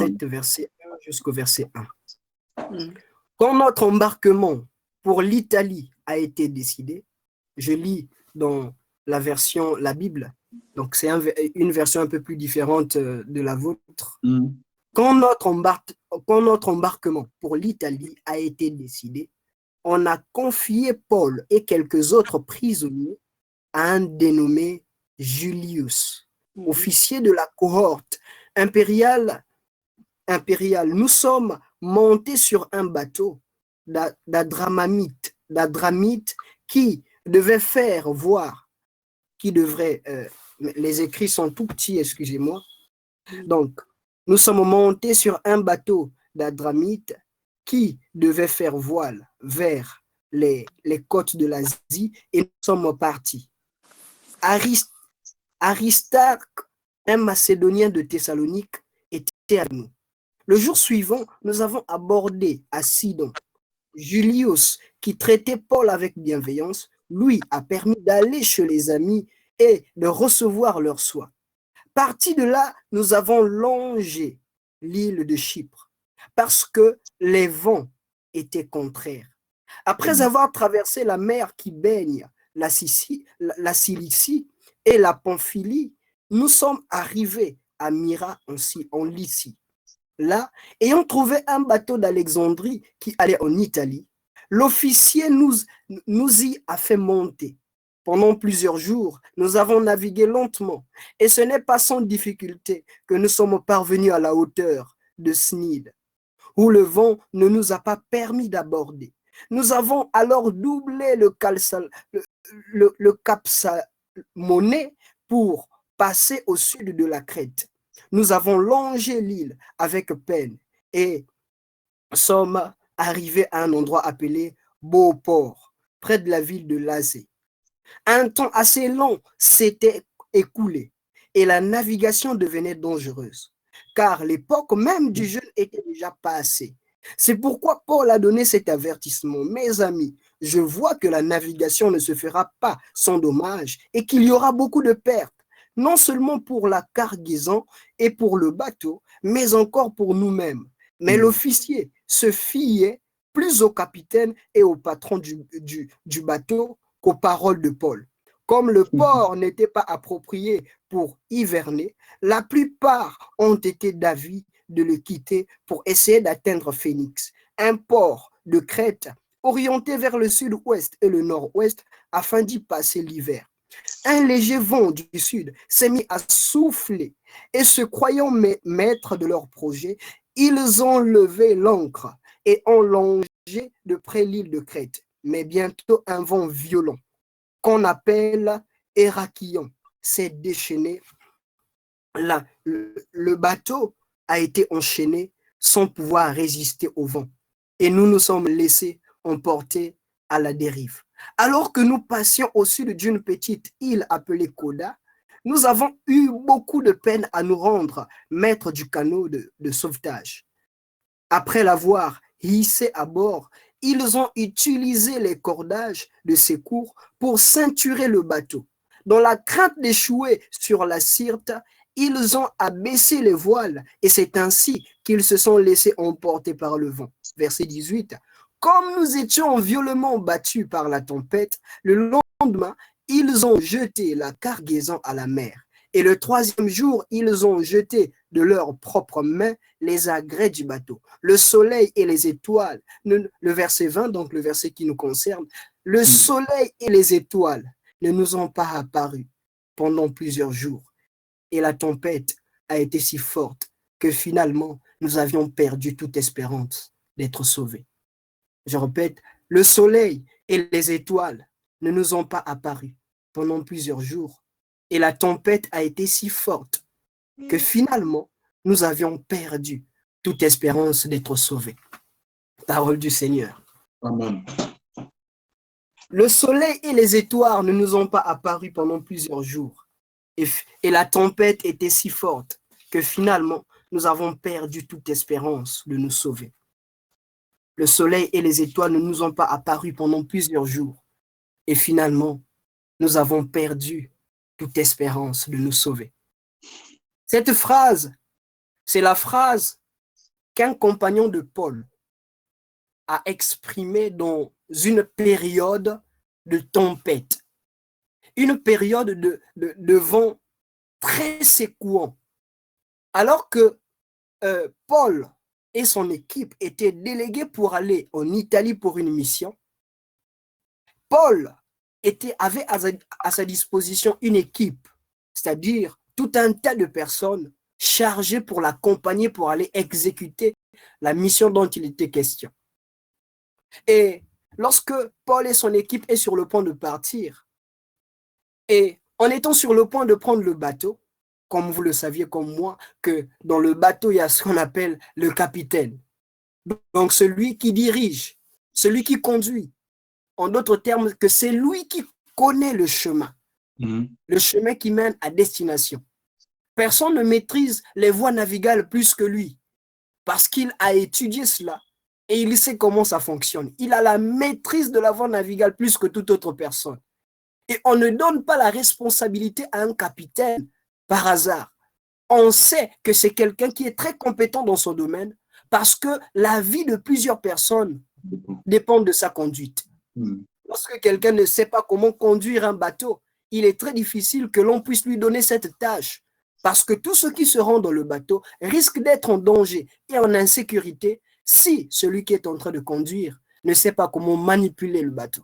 7, verset 1 jusqu'au verset 1. Mm. Quand notre embarquement pour l'Italie a été décidé, je lis dans la Bible, donc c'est une version un peu plus différente de la vôtre. Quand notre embarquement pour l'Italie a été décidé, on a confié Paul et quelques autres prisonniers à un dénommé Julius, officier de la cohorte impériale. Nous sommes montés sur un bateau d'Adramite qui devait faire voir, les écrits sont tout petits, excusez-moi. Donc, nous sommes montés sur un bateau d'Adramite qui devait faire voile vers les côtes de l'Asie et nous sommes partis. Aristarque, un Macédonien de Thessalonique, était à nous. Le jour suivant, nous avons abordé à Sidon. Julius, qui traitait Paul avec bienveillance, lui a permis d'aller chez les amis et de recevoir leur soin. Parti de là, nous avons longé l'île de Chypre parce que les vents étaient contraires. Après avoir traversé la mer qui baigne la Cilicie et la Pamphylie, nous sommes arrivés à Myra en Lycie. Là, ayant trouvé un bateau d'Alexandrie qui allait en Italie, l'officier nous y a fait monter. Pendant plusieurs jours, nous avons navigué lentement et ce n'est pas sans difficulté que nous sommes parvenus à la hauteur de Snide, où le vent ne nous a pas permis d'aborder. Nous avons alors doublé le Cap Salmone pour passer au sud de la Crète. Nous avons longé l'île avec peine et sommes arrivés à un endroit appelé Beauport, près de la ville de Lazé. Un temps assez long s'était écoulé et la navigation devenait dangereuse, car l'époque même du jeûne était déjà passée. C'est pourquoi Paul a donné cet avertissement. Mes amis, je vois que la navigation ne se fera pas sans dommage et qu'il y aura beaucoup de pertes, non seulement pour la cargaison et pour le bateau, mais encore pour nous-mêmes. Mais l'officier se fiait plus au capitaine et au patron du bateau qu'aux paroles de Paul. Comme le port n'était pas approprié pour hiverner, la plupart ont été d'avis de le quitter pour essayer d'atteindre Phénix, un port de Crète orienté vers le sud-ouest et le nord-ouest afin d'y passer l'hiver. Un léger vent du sud s'est mis à souffler et se croyant maîtres de leur projet, ils ont levé l'ancre et ont longé de près l'île de Crète. Mais bientôt un vent violent qu'on appelle Héraklion s'est déchaîné. Là, le bateau a été enchaîné sans pouvoir résister au vent et nous nous sommes laissés emporter à la dérive. Alors que nous passions au sud d'une petite île appelée Koda, nous avons eu beaucoup de peine à nous rendre maîtres du canot de sauvetage. Après l'avoir hissé à bord, ils ont utilisé les cordages de secours pour ceinturer le bateau. Dans la crainte d'échouer sur la Syrte, ils ont abaissé les voiles et c'est ainsi qu'ils se sont laissés emporter par le vent. Verset 18. Comme nous étions violemment battus par la tempête, le lendemain, ils ont jeté la cargaison à la mer. Et le troisième jour, ils ont jeté de leurs propres mains les agrès du bateau. Le soleil et les étoiles, le verset 20, donc le verset qui nous concerne, le soleil et les étoiles ne nous ont pas apparu pendant plusieurs jours. Et la tempête a été si forte que finalement, nous avions perdu toute espérance d'être sauvés. Je répète, le soleil et les étoiles ne nous ont pas apparu pendant plusieurs jours. Et la tempête a été si forte que finalement, nous avions perdu toute espérance d'être sauvés. Parole du Seigneur. Amen. Le soleil et les étoiles ne nous ont pas apparu pendant plusieurs jours. Et la tempête était si forte que finalement, nous avons perdu toute espérance de nous sauver. Le soleil et les étoiles ne nous ont pas apparu pendant plusieurs jours. Et finalement, nous avons perdu toute espérance de nous sauver. Cette phrase, c'est la phrase qu'un compagnon de Paul a exprimé dans une période de tempête, une période de vent très secouant, alors que Paul et son équipe étaient délégués pour aller en Italie pour une mission. Paul avait à sa disposition une équipe, c'est-à-dire tout un tas de personnes chargées pour l'accompagner pour aller exécuter la mission dont il était question. Et lorsque Paul et son équipe est sur le point de partir, et en étant sur le point de prendre le bateau, comme vous le saviez comme moi, que dans le bateau, il y a ce qu'on appelle le capitaine. Donc celui qui dirige, celui qui conduit. En d'autres termes, que c'est lui qui connaît le chemin qui mène à destination. Personne ne maîtrise les voies navigables plus que lui, parce qu'il a étudié cela et il sait comment ça fonctionne. Il a la maîtrise de la voie navigable plus que toute autre personne. Et on ne donne pas la responsabilité à un capitaine par hasard. On sait que c'est quelqu'un qui est très compétent dans son domaine parce que la vie de plusieurs personnes dépend de sa conduite. Lorsque quelqu'un ne sait pas comment conduire un bateau, il est très difficile que l'on puisse lui donner cette tâche parce que tous ceux qui seront dans le bateau risquent d'être en danger et en insécurité si celui qui est en train de conduire ne sait pas comment manipuler le bateau.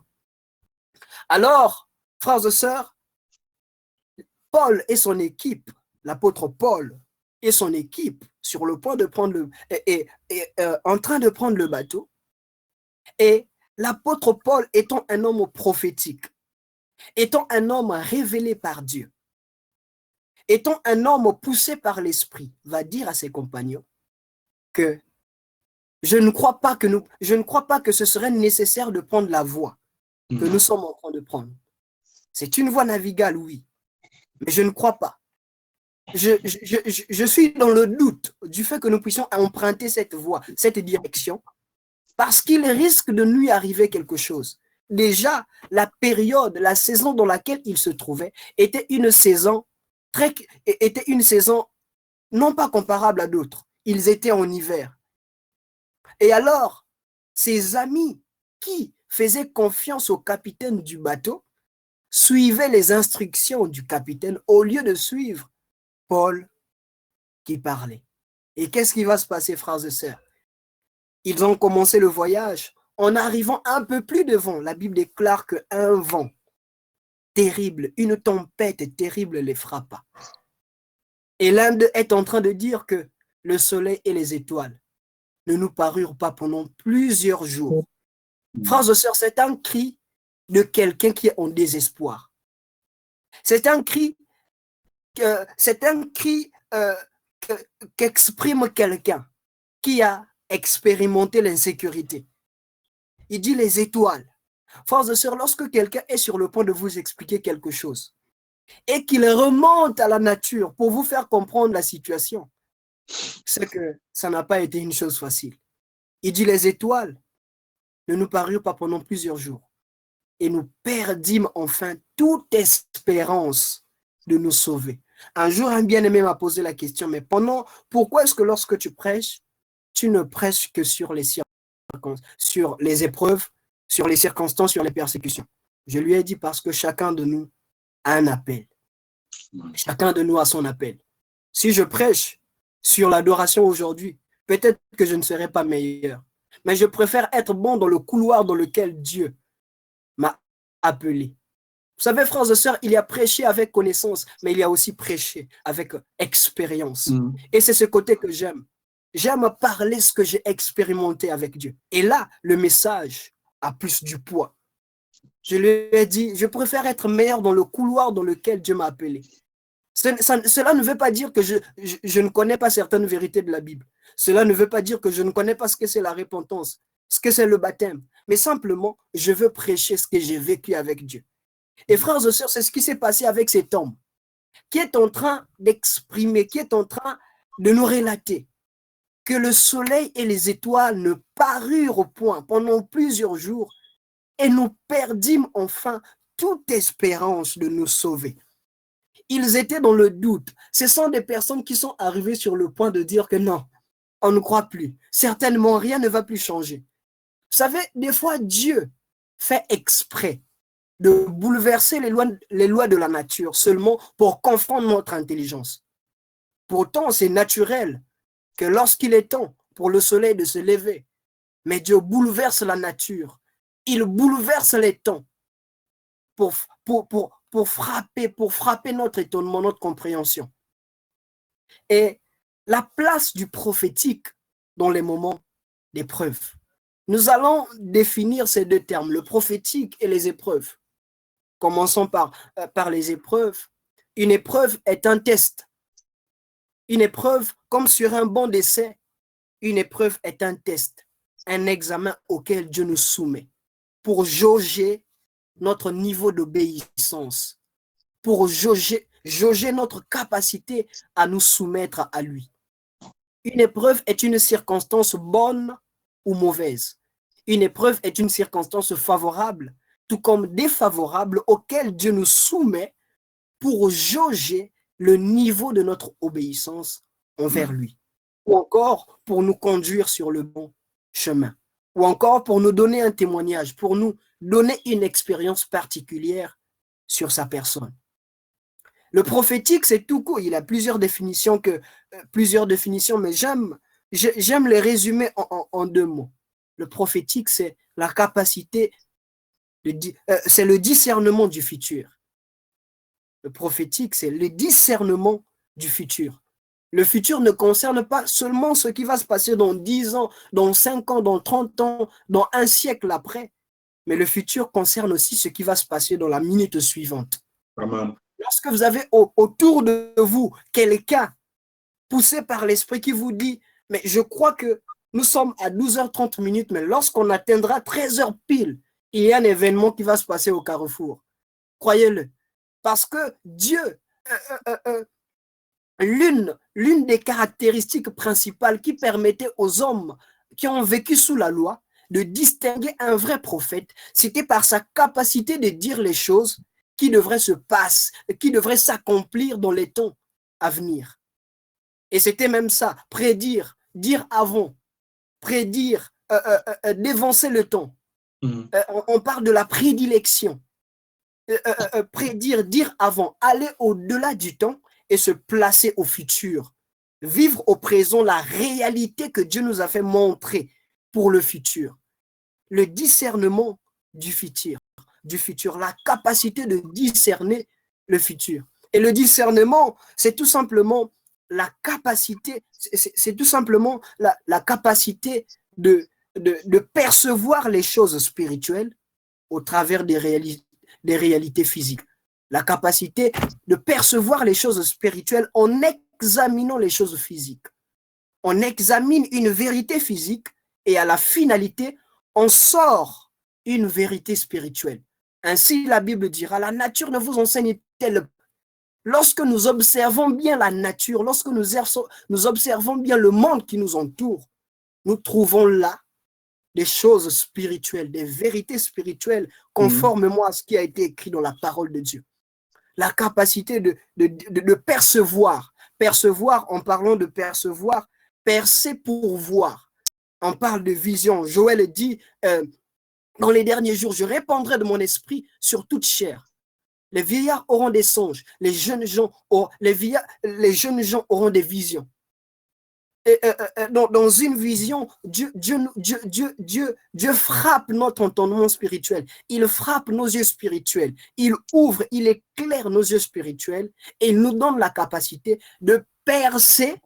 Alors, frères et sœurs, Paul et son équipe, l'apôtre Paul et son équipe, sur le point de prendre en train de prendre le bateau, et l'apôtre Paul étant un homme prophétique, étant un homme révélé par Dieu, étant un homme poussé par l'esprit, va dire à ses compagnons que je ne crois pas que ce serait nécessaire de prendre la voie que nous sommes en train de prendre. C'est une voie navigale, oui, mais je ne crois pas. Je suis dans le doute du fait que nous puissions emprunter cette voie, cette direction, parce qu'il risque de lui arriver quelque chose. Déjà, la période, la saison dans laquelle il se trouvait était une saison non pas comparable à d'autres. Ils étaient en hiver. Et alors, ses amis qui faisaient confiance au capitaine du bateau suivaient les instructions du capitaine au lieu de suivre Paul qui parlait. Et qu'est-ce qui va se passer, frères et sœurs? Ils ont commencé le voyage en arrivant un peu plus devant. La Bible déclare qu'un vent terrible, une tempête terrible les frappa. Et l'un d'eux est en train de dire que le soleil et les étoiles ne nous parurent pas pendant plusieurs jours. Frères et sœurs, c'est un cri de quelqu'un qui est en désespoir. C'est un cri qu'exprime quelqu'un qui a expérimenté l'insécurité. Il dit les étoiles. Frères et sœurs, lorsque quelqu'un est sur le point de vous expliquer quelque chose et qu'il remonte à la nature pour vous faire comprendre la situation, c'est que ça n'a pas été une chose facile. Il dit les étoiles ne nous parurent pas pendant plusieurs jours et nous perdîmes enfin toute espérance de nous sauver. Un jour, un bien-aimé m'a posé la question, mais pourquoi est-ce que lorsque tu prêches, tu ne prêches que sur les épreuves, sur les circonstances, sur les persécutions? Je lui ai dit parce que chacun de nous a un appel. Chacun de nous a son appel. Si je prêche sur l'adoration aujourd'hui, peut-être que je ne serai pas meilleur. Mais je préfère être bon dans le couloir dans lequel Dieu m'a appelé. Vous savez, frères et sœurs, il y a prêché avec connaissance, mais il y a aussi prêché avec expérience. Et c'est ce côté que j'aime. J'aime parler ce que j'ai expérimenté avec Dieu. Et là, le message a plus du poids. Je lui ai dit, je préfère être meilleur dans le couloir dans lequel Dieu m'a appelé. Cela ne veut pas dire que je ne connais pas certaines vérités de la Bible. Cela ne veut pas dire que je ne connais pas ce que c'est la repentance, ce que c'est le baptême. Mais simplement, je veux prêcher ce que j'ai vécu avec Dieu. Et frères et sœurs, c'est ce qui s'est passé avec cet homme qui est en train d'exprimer, qui est en train de nous relater que le soleil et les étoiles ne parurent au point pendant plusieurs jours et nous perdîmes enfin toute espérance de nous sauver. Ils étaient dans le doute. Ce sont des personnes qui sont arrivées sur le point de dire que non, on ne croit plus. Certainement, rien ne va plus changer. Vous savez, des fois, Dieu fait exprès de bouleverser les lois de la nature seulement pour confondre notre intelligence. Pourtant, c'est naturel que lorsqu'il est temps pour le soleil de se lever, mais Dieu bouleverse la nature. Il bouleverse les temps pour frapper notre étonnement, notre compréhension. Et la place du prophétique dans les moments d'épreuve. Nous allons définir ces deux termes, le prophétique et les épreuves. Commençons par les épreuves. Une épreuve est un test. Une épreuve, comme sur un banc d'essai, une épreuve est un test, un examen auquel Dieu nous soumet pour jauger notre niveau d'obéissance, pour jauger notre capacité à nous soumettre à lui. Une épreuve est une circonstance bonne ou mauvaise. Une épreuve est une circonstance favorable, tout comme défavorable, auquel Dieu nous soumet pour jauger le niveau de notre obéissance envers lui, ou encore pour nous conduire sur le bon chemin, ou encore pour nous donner un témoignage, pour nous donner une expérience particulière sur sa personne. Le prophétique, c'est tout court. Il a plusieurs définitions, mais j'aime les résumer en deux mots. Le prophétique, c'est la capacité, c'est le discernement du futur. Le prophétique, c'est le discernement du futur. Le futur ne concerne pas seulement ce qui va se passer dans 10 ans, dans 5 ans, dans 30 ans, dans un siècle après, mais le futur concerne aussi ce qui va se passer dans la minute suivante. Amen. Lorsque vous avez autour de vous quelqu'un poussé par l'esprit qui vous dit « mais je crois que nous sommes à 12h30, mais lorsqu'on atteindra 13h pile, il y a un événement qui va se passer au carrefour. » Croyez-le. Parce que Dieu, l'une des caractéristiques principales qui permettait aux hommes qui ont vécu sous la loi de distinguer un vrai prophète, c'était par sa capacité de dire les choses qui devraient se passer, qui devraient s'accomplir dans les temps à venir. Et c'était même ça, prédire, dire avant, prédire, dévancer le temps. On parle de la prédilection. Prédire, dire avant, aller au-delà du temps et se placer au futur. Vivre au présent la réalité que Dieu nous a fait montrer pour le futur. Le discernement du futur, la capacité de discerner le futur. Et le discernement, c'est tout simplement la capacité, c'est tout simplement la capacité de percevoir les choses spirituelles au travers des réalités physiques. La capacité de percevoir les choses spirituelles en examinant les choses physiques. On examine une vérité physique et à la finalité, on sort une vérité spirituelle. Ainsi, la Bible dira, la nature ne vous enseigne-t-elle. Lorsque nous observons bien la nature, lorsque nous observons bien le monde qui nous entoure, nous trouvons là des choses spirituelles, des vérités spirituelles, conformément à ce qui a été écrit dans la parole de Dieu. La capacité de percevoir, en parlant de percevoir, percer pour voir. On parle de vision. Joël dit, dans les derniers jours, je répandrai de mon esprit sur toute chair. Les vieillards auront des songes, les jeunes gens auront des visions. Dans une vision, Dieu frappe notre entendement spirituel. Il frappe nos yeux spirituels. Il ouvre, il éclaire nos yeux spirituels et il nous donne la capacité de percer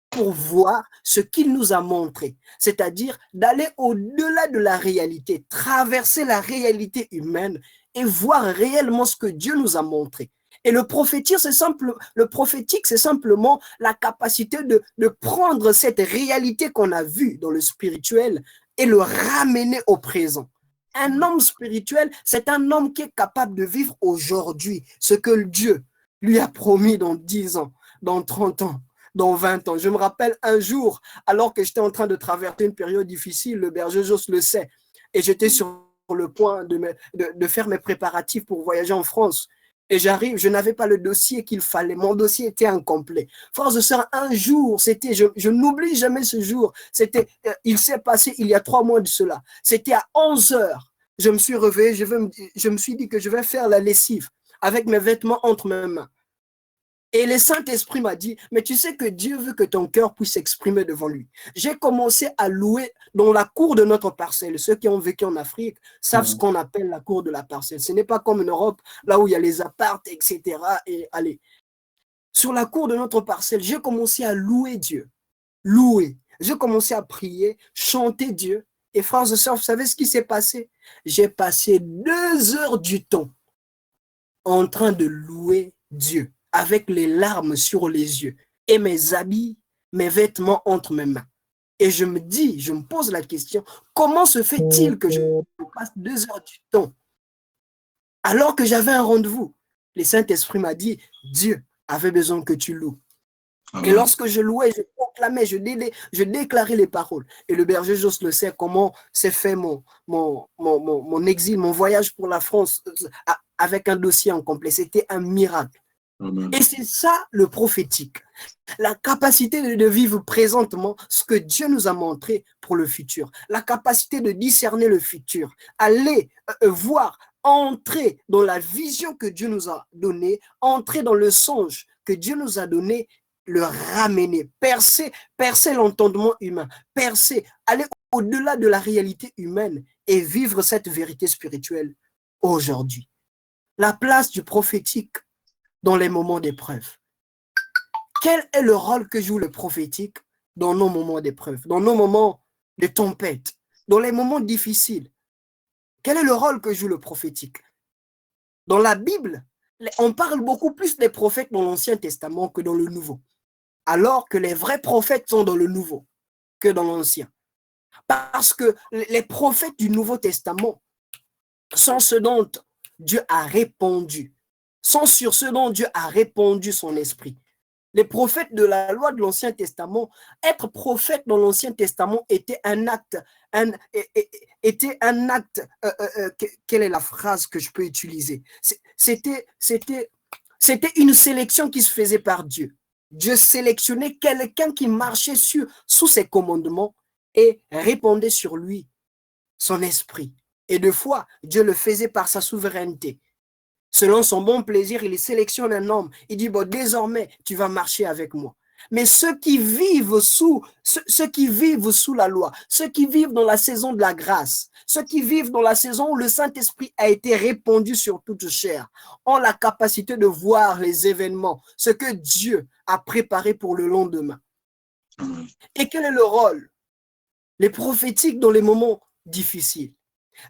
pour voir ce qu'il nous a montré. C'est-à-dire d'aller au-delà de la réalité, traverser la réalité humaine et voir réellement ce que Dieu nous a montré. Et le prophétique, c'est simplement la capacité de prendre cette réalité qu'on a vue dans le spirituel et le ramener au présent. Un homme spirituel, c'est un homme qui est capable de vivre aujourd'hui ce que Dieu lui a promis dans 10 ans, dans 30 ans, dans 20 ans. Je me rappelle un jour, alors que j'étais en train de traverser une période difficile, le berger Jos le sait, et j'étais sur le point de faire mes préparatifs pour voyager en France. Et j'arrive, je n'avais pas le dossier qu'il fallait. Mon dossier était incomplet. Frères et sœurs, un jour, je n'oublie jamais ce jour. Il s'est passé il y a 3 mois de cela. C'était à 11 heures. Je me suis réveillé, je me suis dit que je vais faire la lessive avec mes vêtements entre mes mains. Et le Saint-Esprit m'a dit, mais tu sais que Dieu veut que ton cœur puisse s'exprimer devant lui. J'ai commencé à louer dans la cour de notre parcelle. Ceux qui ont vécu en Afrique savent ce qu'on appelle la cour de la parcelle. Ce n'est pas comme en Europe, là où il y a les apparts, etc. Et allez, sur la cour de notre parcelle, j'ai commencé à louer Dieu. Louer. J'ai commencé à prier, chanter Dieu. Et frères et sœurs, vous savez ce qui s'est passé? J'ai passé 2 heures du temps en train de louer Dieu, avec les larmes sur les yeux et mes habits, mes vêtements entre mes mains. Et je me pose la question, comment se fait-il que je passe 2 heures du temps alors que j'avais un rendez-vous? Le Saint-Esprit m'a dit, Dieu avait besoin que tu loues. Amen. Et lorsque je louais, je proclamais, je déclarais les paroles. Et le berger Jos le sait comment s'est fait mon exil, mon voyage pour la France avec un dossier incomplet. C'était un miracle. Amen. Et c'est ça le prophétique. La capacité de vivre présentement ce que Dieu nous a montré pour le futur. La capacité de discerner le futur. Aller voir, entrer dans la vision que Dieu nous a donnée, entrer dans le songe que Dieu nous a donné, le ramener, percer l'entendement humain, aller au-delà de la réalité humaine et vivre cette vérité spirituelle aujourd'hui. La place du prophétique dans les moments d'épreuve. Quel est le rôle que joue le prophétique dans nos moments d'épreuve, dans nos moments de tempête, dans les moments difficiles? Quel est le rôle que joue le prophétique? Dans la Bible, on parle beaucoup plus des prophètes dans l'Ancien Testament que dans le Nouveau, alors que les vrais prophètes sont dans le Nouveau que dans l'Ancien. Parce que les prophètes du Nouveau Testament sont ceux dont Dieu a répandu, sont sur ceux dont Dieu a répandu son esprit. Les prophètes de la loi de l'Ancien Testament, être prophète dans l'Ancien Testament était un acte, quelle est la phrase que je peux utiliser? C'était une sélection qui se faisait par Dieu. Dieu sélectionnait quelqu'un qui marchait sous ses commandements et répandait sur lui son esprit. Et deux fois, Dieu le faisait par sa souveraineté. Selon son bon plaisir, il sélectionne un homme. Il dit, bon, désormais, tu vas marcher avec moi. Mais ceux qui vivent sous la loi, ceux qui vivent dans la saison de la grâce, ceux qui vivent dans la saison où le Saint-Esprit a été répandu sur toute chair, ont la capacité de voir les événements, ce que Dieu a préparé pour le lendemain. Et quel est le rôle? Les prophétiques dans les moments difficiles.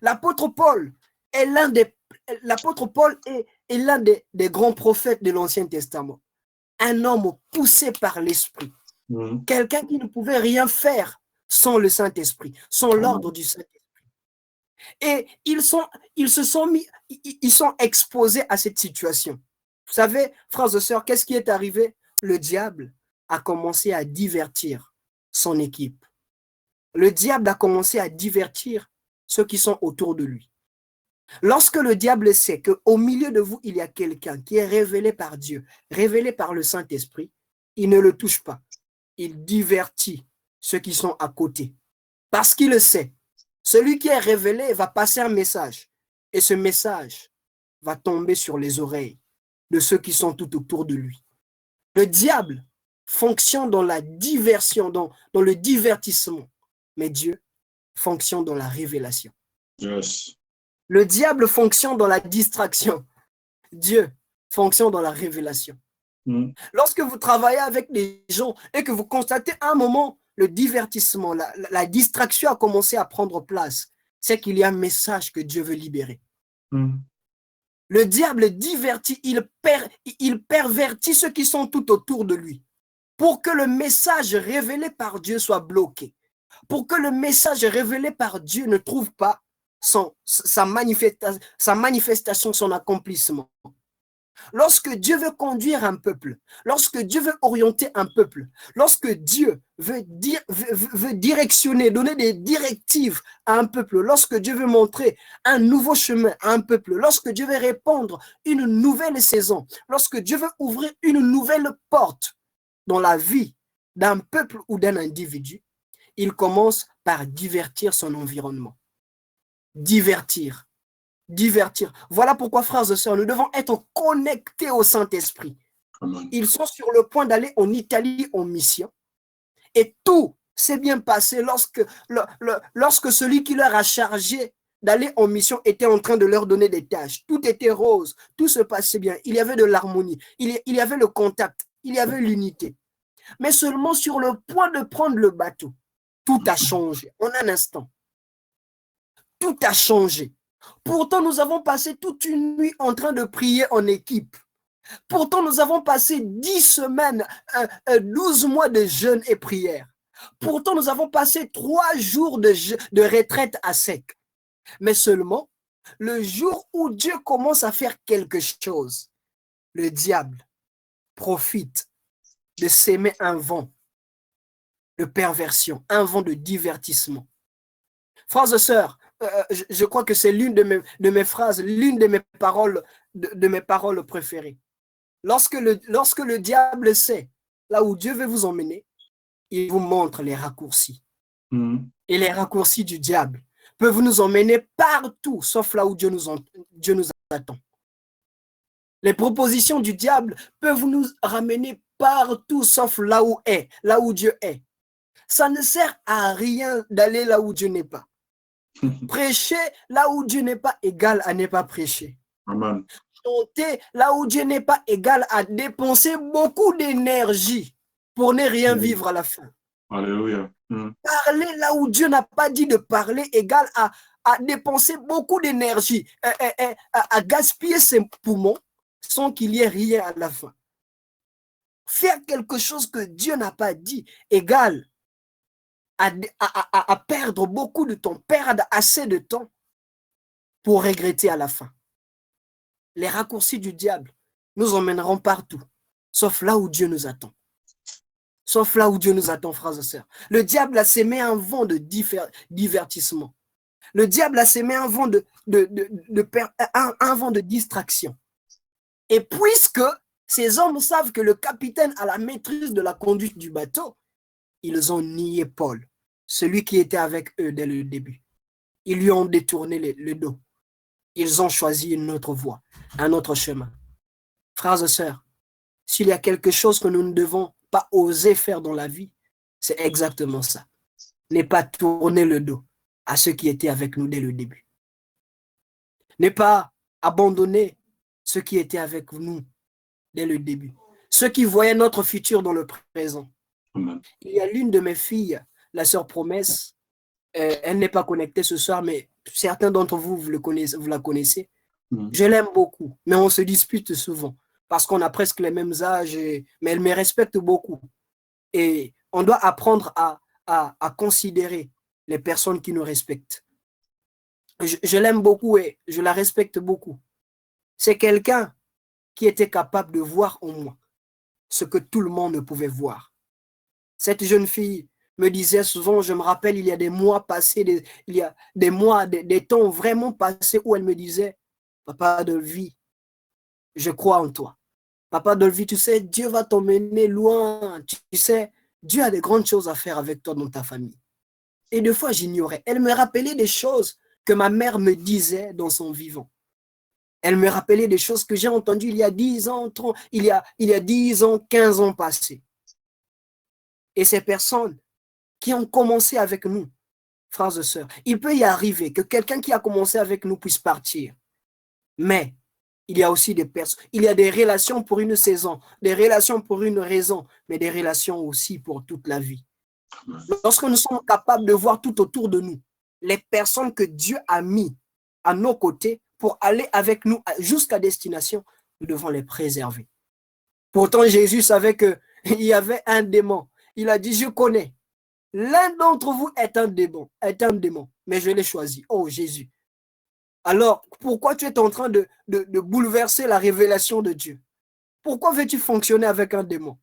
L'apôtre Paul est l'un des grands prophètes de l'Ancien Testament. Un homme poussé par l'Esprit. Quelqu'un qui ne pouvait rien faire sans le Saint-Esprit, sans l'ordre du Saint-Esprit. Et ils sont exposés à cette situation. Vous savez, frères et sœurs, qu'est-ce qui est arrivé? Le diable a commencé à divertir son équipe. Le diable a commencé à divertir ceux qui sont autour de lui. Lorsque le diable sait qu'au milieu de vous, il y a quelqu'un qui est révélé par Dieu, révélé par le Saint-Esprit, il ne le touche pas. Il divertit ceux qui sont à côté. Parce qu'il le sait. Celui qui est révélé va passer un message. Et ce message va tomber sur les oreilles de ceux qui sont tout autour de lui. Le diable fonctionne dans la diversion, dans le divertissement. Mais Dieu fonctionne dans la révélation. Yes. Le diable fonctionne dans la distraction. Dieu fonctionne dans la révélation. Lorsque vous travaillez avec des gens et que vous constatez à un moment le divertissement, la distraction a commencé à prendre place, c'est qu'il y a un message que Dieu veut libérer. Le diable divertit, il pervertit ceux qui sont tout autour de lui pour que le message révélé par Dieu soit bloqué, pour que le message révélé par Dieu ne trouve pas sa manifestation, son accomplissement. Lorsque Dieu veut conduire un peuple, lorsque Dieu veut orienter un peuple, lorsque Dieu veut directionner, donner des directives à un peuple, lorsque Dieu veut montrer un nouveau chemin à un peuple, lorsque Dieu veut répandre une nouvelle saison, lorsque Dieu veut ouvrir une nouvelle porte dans la vie d'un peuple ou d'un individu, il commence par divertir son environnement. Divertir. Voilà pourquoi, frères et sœurs, nous devons être connectés au Saint-Esprit. Ils sont sur le point d'aller en Italie en mission. Et tout s'est bien passé lorsque celui qui leur a chargé d'aller en mission était en train de leur donner des tâches. Tout était rose, tout se passait bien. Il y avait de l'harmonie, il y avait le contact, il y avait l'unité. Mais seulement sur le point de prendre le bateau, tout a changé en un instant. Tout a changé. Pourtant, nous avons passé toute une nuit en train de prier en équipe. Pourtant, nous avons passé 10 semaines, 12 mois de jeûne et prière. Pourtant, nous avons passé 3 jours de retraite à sec. Mais seulement, le jour où Dieu commence à faire quelque chose, le diable profite de s'aimer un vent de perversion, un vent de divertissement. Frères et sœurs, je crois que c'est l'une de mes phrases, l'une de mes paroles préférées. Lorsque le diable sait là où Dieu veut vous emmener, il vous montre les raccourcis. Et les raccourcis du diable peuvent nous emmener partout, sauf là où Dieu nous attend. Les propositions du diable peuvent nous ramener partout, sauf là où Dieu est. Ça ne sert à rien d'aller là où Dieu n'est pas. Prêcher là où Dieu n'est pas égal à ne pas prêcher. Amen. Chanter là où Dieu n'est pas égal à dépenser beaucoup d'énergie pour ne rien vivre à la fin. Alléluia. Parler là où Dieu n'a pas dit de parler égal à dépenser beaucoup d'énergie, à gaspiller ses poumons sans qu'il y ait rien à la fin. Faire quelque chose que Dieu n'a pas dit égal à perdre beaucoup de temps, perdre assez de temps pour regretter à la fin. Les raccourcis du diable nous emmèneront partout, sauf là où Dieu nous attend. Sauf là où Dieu nous attend, frères et sœurs. Le diable a sémé un vent de divertissement. Le diable a sémé un vent un vent de distraction. Et puisque ces hommes savent que le capitaine a la maîtrise de la conduite du bateau, ils ont nié Paul, celui qui était avec eux dès le début. Ils lui ont détourné le dos. Ils ont choisi une autre voie, un autre chemin. Frères et sœurs, s'il y a quelque chose que nous ne devons pas oser faire dans la vie, c'est exactement ça. Ne pas tourner le dos à ceux qui étaient avec nous dès le début. Ne pas abandonner ceux qui étaient avec nous dès le début. Ceux qui voyaient notre futur dans le présent. Amen. Il y a l'une de mes filles, la sœur Promesse, elle n'est pas connectée ce soir, mais certains d'entre vous, vous la connaissez. Je l'aime beaucoup, mais on se dispute souvent parce qu'on a presque les mêmes âges, mais elle me respecte beaucoup. Et on doit apprendre à considérer les personnes qui nous respectent. Je l'aime beaucoup et je la respecte beaucoup. C'est quelqu'un qui était capable de voir en moi ce que tout le monde ne pouvait voir. Cette jeune fille me disait souvent, je me rappelle, il y a des mois passés, il y a des mois, des temps vraiment passés où elle me disait, Papa Dolvi, je crois en toi. Papa Dolvi, tu sais, Dieu va t'emmener loin. Tu sais, Dieu a des grandes choses à faire avec toi dans ta famille. Et des fois, j'ignorais. Elle me rappelait des choses que ma mère me disait dans son vivant. Elle me rappelait des choses que j'ai entendues il y a 10 ans, 30, il y a 10 ans, 15 ans passés. Et ces personnes qui ont commencé avec nous, frères et sœurs, il peut y arriver que quelqu'un qui a commencé avec nous puisse partir. Mais il y a aussi des personnes, il y a des relations pour une saison, des relations pour une raison, mais des relations aussi pour toute la vie. Lorsque nous sommes capables de voir tout autour de nous, les personnes que Dieu a mis à nos côtés pour aller avec nous jusqu'à destination, nous devons les préserver. Pourtant, Jésus savait qu'il y avait un démon. Il a dit, je connais. L'un d'entre vous est un démon, mais je l'ai choisi. Oh Jésus. Alors, pourquoi tu es en train de bouleverser la révélation de Dieu? Pourquoi veux-tu fonctionner avec un démon?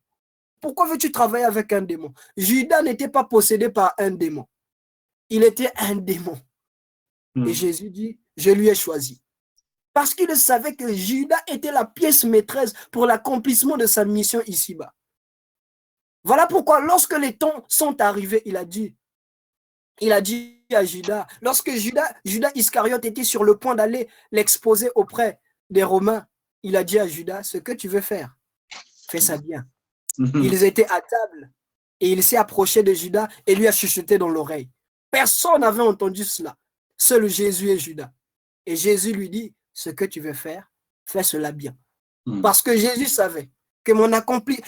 Pourquoi veux-tu travailler avec un démon? Judas n'était pas possédé par un démon. Il était un démon. Et Jésus dit, je lui ai choisi. Parce qu'il savait que Judas était la pièce maîtresse pour l'accomplissement de sa mission ici-bas. Voilà pourquoi lorsque les temps sont arrivés, il a dit à Judas, lorsque Judas Iscariote était sur le point d'aller l'exposer auprès des Romains, il a dit à Judas, ce que tu veux faire, fais ça bien. Ils étaient à table et il s'est approché de Judas et lui a chuchoté dans l'oreille. Personne n'avait entendu cela, seul Jésus et Judas. Et Jésus lui dit, ce que tu veux faire, fais cela bien. Parce que Jésus savait que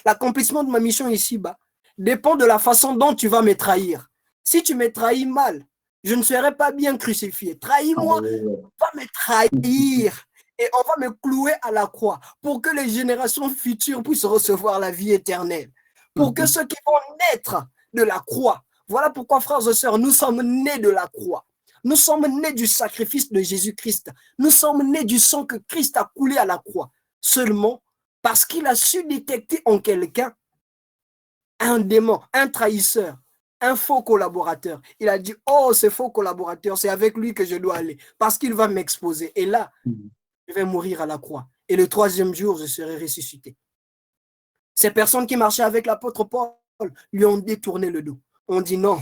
l'accomplissement de ma mission ici-bas dépend de la façon dont tu vas me trahir. Si tu me trahis mal, je ne serai pas bien crucifié. Trahis-moi, va me trahir et on va me clouer à la croix pour que les générations futures puissent recevoir la vie éternelle. Pour que ceux qui vont naître de la croix, voilà pourquoi, frères et sœurs, nous sommes nés de la croix. Nous sommes nés du sacrifice de Jésus-Christ. Nous sommes nés du sang que Christ a coulé à la croix. Seulement parce qu'il a su détecter en quelqu'un un démon, un trahisseur, un faux collaborateur. Il a dit, oh, ce faux collaborateur, c'est avec lui que je dois aller parce qu'il va m'exposer. Et là, je vais mourir à la croix. Et le 3e jour, je serai ressuscité. Ces personnes qui marchaient avec l'apôtre Paul lui ont détourné le dos. On dit non,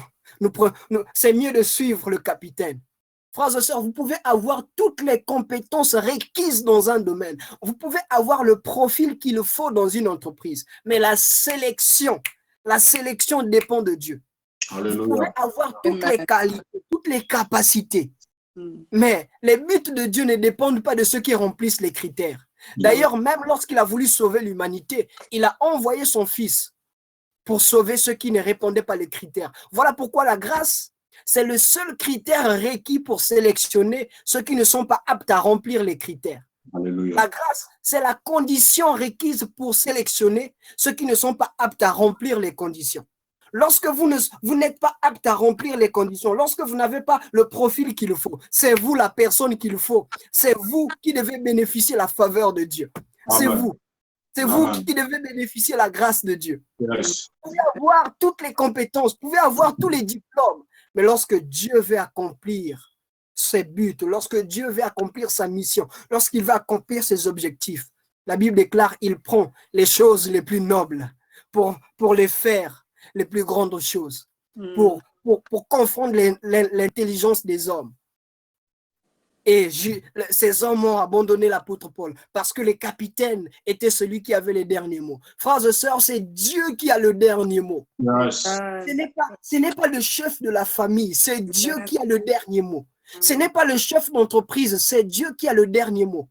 c'est mieux de suivre le capitaine. Frères et sœurs, vous pouvez avoir toutes les compétences requises dans un domaine. Vous pouvez avoir le profil qu'il faut dans une entreprise. Mais la sélection dépend de Dieu. Alléluia. Vous pouvez avoir toutes les qualités, toutes les capacités. Mais les buts de Dieu ne dépendent pas de ceux qui remplissent les critères. D'ailleurs, même lorsqu'il a voulu sauver l'humanité, il a envoyé son Fils pour sauver ceux qui ne répondaient pas les critères. Voilà pourquoi la grâce, c'est le seul critère requis pour sélectionner ceux qui ne sont pas aptes à remplir les critères. Alléluia. La grâce, c'est la condition requise pour sélectionner ceux qui ne sont pas aptes à remplir les conditions. Lorsque vous n'êtes pas apte à remplir les conditions, lorsque vous n'avez pas le profil qu'il faut, c'est vous la personne qu'il faut. C'est vous qui devez bénéficier la faveur de Dieu. C'est vous. C'est vous qui devez bénéficier la grâce de Dieu. Yes. Vous pouvez avoir toutes les compétences, vous pouvez avoir tous les diplômes, mais lorsque Dieu veut accomplir ses buts, lorsque Dieu veut accomplir sa mission, lorsqu'il va accomplir ses objectifs, la Bible déclare qu'il prend les choses les plus nobles pour les faire les plus grandes choses, pour confondre l'intelligence des hommes. Et ces hommes ont abandonné l'apôtre Paul parce que le capitaine était celui qui avait les derniers mots. Frères et sœurs, c'est Dieu qui a le dernier mot. Yes. Ce n'est pas le chef de la famille, c'est Dieu qui a le dernier mot. Ce n'est pas le chef d'entreprise, c'est Dieu qui a le dernier mot.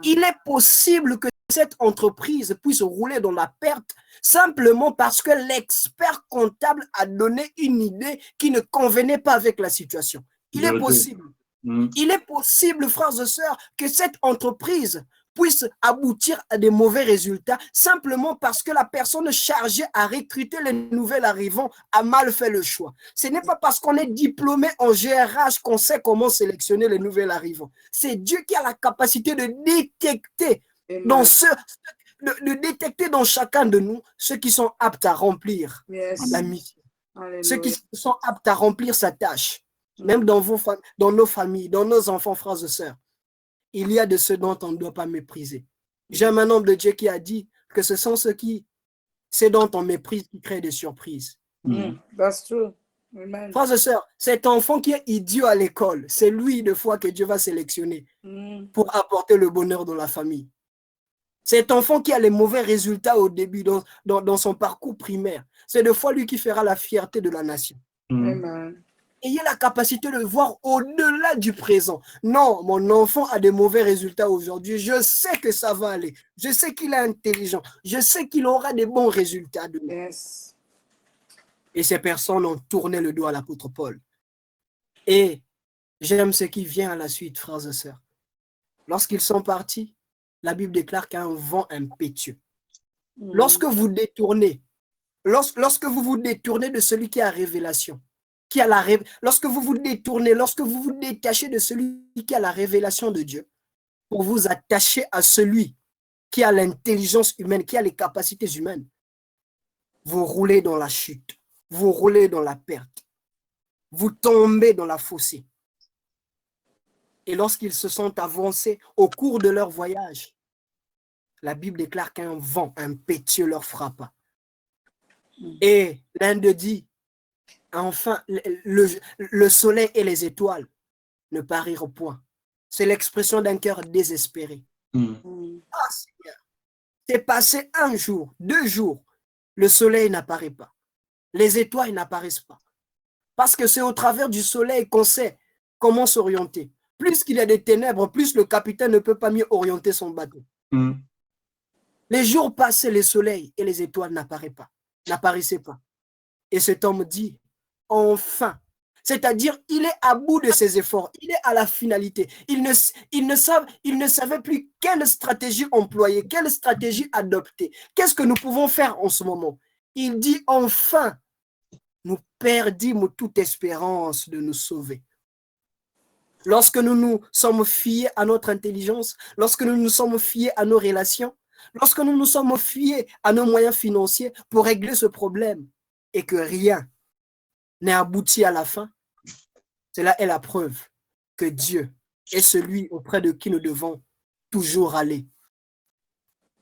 Il est possible que cette entreprise puisse rouler dans la perte simplement parce que l'expert comptable a donné une idée qui ne convenait pas avec la situation. Il est possible. Il est possible, frères et sœurs, que cette entreprise puisse aboutir à des mauvais résultats simplement parce que la personne chargée à recruter les nouveaux arrivants a mal fait le choix. Ce n'est pas parce qu'on est diplômé en GRH qu'on sait comment sélectionner les nouveaux arrivants. C'est Dieu qui a la capacité de détecter de détecter dans chacun de nous ceux qui sont aptes à remplir la mission, ceux qui sont aptes à remplir sa tâche. Même dans nos familles, dans nos enfants, frères et sœurs, il y a de ceux dont on ne doit pas mépriser. J'aime un homme de Dieu qui a dit que ce sont ceux dont on méprise qui créent des surprises. That's true. Amen. Frères et sœurs, cet enfant qui est idiot à l'école, c'est lui de fois que Dieu va sélectionner pour apporter le bonheur dans la famille. Cet enfant qui a les mauvais résultats au début dans son parcours primaire, c'est de fois lui qui fera la fierté de la nation. Amen. Ayez la capacité de voir au-delà du présent. Non, mon enfant a des mauvais résultats aujourd'hui. Je sais que ça va aller. Je sais qu'il est intelligent. Je sais qu'il aura des bons résultats demain. Yes. Et ces personnes ont tourné le dos à l'apôtre Paul. Et j'aime ce qui vient à la suite, frères et sœurs. Lorsqu'ils sont partis, la Bible déclare qu'il y a un vent impétueux. Lorsque vous détournez, lorsque vous vous détournez de celui qui a révélation, lorsque vous vous détournez, lorsque vous vous détachez de celui qui a la révélation de Dieu, pour vous attacher à celui qui a l'intelligence humaine, qui a les capacités humaines, vous roulez dans la chute, vous roulez dans la perte, vous tombez dans la fossée. Et lorsqu'ils se sont avancés au cours de leur voyage, la Bible déclare qu'un vent impétueux leur frappa. Et l'un d'eux dit, enfin, le soleil et les étoiles ne parirent point. C'est l'expression d'un cœur désespéré. Ah, Seigneur, c'est passé 1 jour, 2 jours, le soleil n'apparaît pas. Les étoiles n'apparaissent pas. Parce que c'est au travers du soleil qu'on sait comment s'orienter. Plus qu'il y a des ténèbres, plus le capitaine ne peut pas mieux orienter son bateau. Les jours passaient, le soleil et les étoiles n'apparaissaient pas. Et cet homme dit, enfin, c'est-à-dire il est à bout de ses efforts, il est à la finalité. Il ne savait plus quelle stratégie employer, quelle stratégie adopter. Qu'est-ce que nous pouvons faire en ce moment? Il dit, enfin, nous perdîmes toute espérance de nous sauver. Lorsque nous nous sommes fiés à notre intelligence, lorsque nous nous sommes fiés à nos relations, lorsque nous nous sommes fiés à nos moyens financiers pour régler ce problème et que rien n'est abouti à la fin, cela est la preuve que Dieu est celui auprès de qui nous devons toujours aller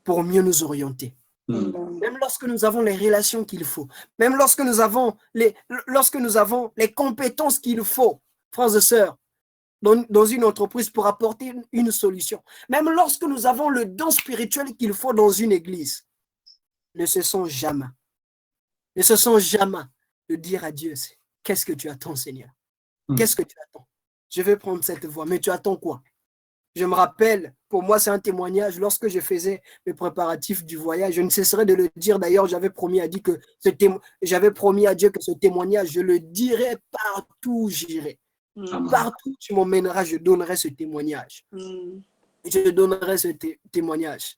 pour mieux nous orienter. Même lorsque nous avons les relations qu'il faut, même lorsque nous avons les compétences qu'il faut, frères et sœurs, dans une entreprise pour apporter une solution, même lorsque nous avons le don spirituel qu'il faut dans une église, ne cessons jamais de dire à Dieu, qu'est-ce que tu attends, Seigneur? Qu'est-ce que tu attends? Je vais prendre cette voie, mais tu attends quoi? Je me rappelle, pour moi c'est un témoignage, lorsque je faisais mes préparatifs du voyage, je ne cesserai de le dire, d'ailleurs j'avais promis à Dieu que ce témoignage, je le dirai partout où j'irai. Partout où tu m'emmèneras, je donnerai ce témoignage. Je donnerai ce témoignage.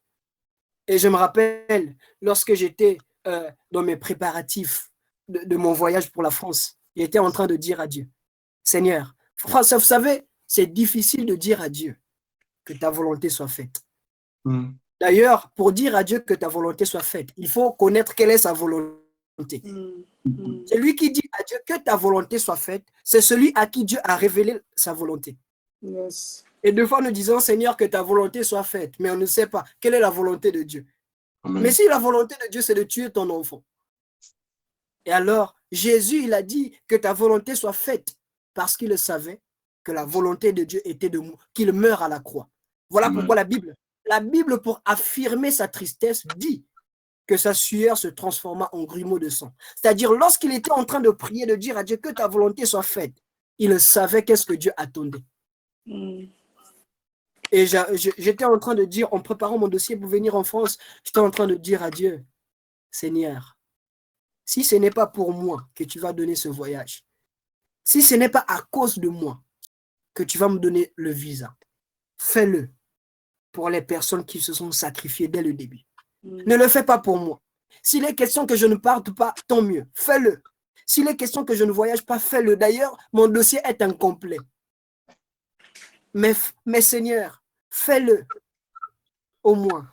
Et je me rappelle, lorsque j'étais dans mes préparatifs de mon voyage pour la France, j'étais en train de dire à Dieu, Seigneur, vous savez, c'est difficile de dire à Dieu que ta volonté soit faite. D'ailleurs, pour dire à Dieu que ta volonté soit faite, il faut connaître quelle est sa volonté. Celui qui dit à Dieu que ta volonté soit faite, c'est celui à qui Dieu a révélé sa volonté. Yes. Et deux fois nous disons, Seigneur, que ta volonté soit faite, mais on ne sait pas quelle est la volonté de Dieu. Amen. Mais si la volonté de Dieu, c'est de tuer ton enfant. Et alors, Jésus, il a dit que ta volonté soit faite parce qu'il savait que la volonté de Dieu était qu'il meure à la croix. Voilà pourquoi la Bible, pour affirmer sa tristesse, dit que sa sueur se transforma en grumeaux de sang. C'est-à-dire, lorsqu'il était en train de prier, de dire à Dieu que ta volonté soit faite, il savait qu'est-ce que Dieu attendait. Et j'étais en train de dire, en préparant mon dossier pour venir en France, j'étais en train de dire à Dieu, Seigneur, si ce n'est pas pour moi que tu vas donner ce voyage, si ce n'est pas à cause de moi que tu vas me donner le visa, fais-le pour les personnes qui se sont sacrifiées dès le début. Ne le fais pas pour moi. S'il est question que je ne parte pas, tant mieux, fais-le. S'il est question que je ne voyage pas, fais-le. D'ailleurs, mon dossier est incomplet. Mais Seigneur, fais-le au moins